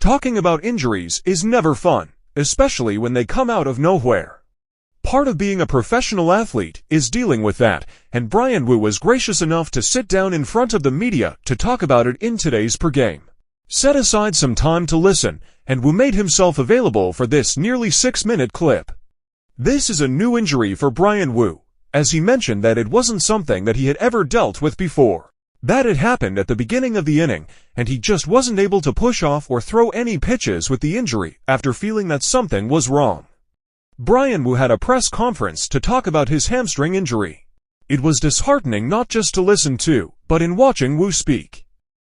Talking about injuries is never fun, especially when they come out of nowhere. Part of being a professional athlete is dealing with that, and Bryan Woo was gracious enough to sit down in front of the media to talk about it in today's pregame. Set aside some time to listen, and Woo made himself available for this nearly 6-minute clip. This is a new injury for Bryan Woo, as he mentioned that it wasn't something that he had ever dealt with before. That had happened at the beginning of the inning, and he just wasn't able to push off or throw any pitches with the injury after feeling that something was wrong. Bryan Woo had a press conference to talk about his hamstring injury. It was disheartening not just to listen to, but in watching Woo speak.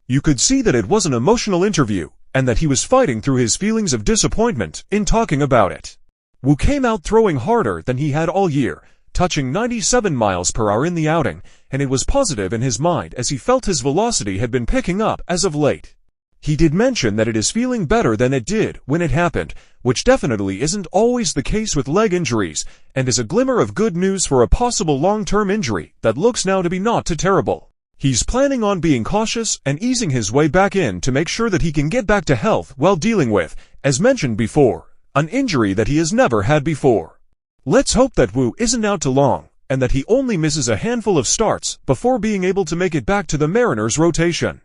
You could see that it was an emotional interview, and that he was fighting through his feelings of disappointment in talking about it. Woo came out throwing harder than he had all year, touching 97 miles per hour in the outing, and it was positive in his mind as he felt his velocity had been picking up as of late. He did mention that it is feeling better than it did when it happened, which definitely isn't always the case with leg injuries, and is a glimmer of good news for a possible long-term injury that looks now to be not too terrible. He's planning on being cautious and easing his way back in to make sure that he can get back to health while dealing with, as mentioned before, an injury that he has never had before. Let's hope that Woo isn't out too long, and that he only misses a handful of starts before being able to make it back to the Mariners' rotation.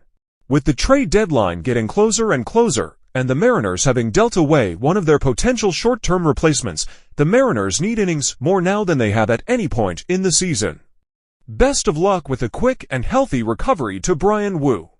With the trade deadline getting closer and closer, and the Mariners having dealt away one of their potential short-term replacements, the Mariners need innings more now than they have at any point in the season. Best of luck with a quick and healthy recovery to Bryan Woo.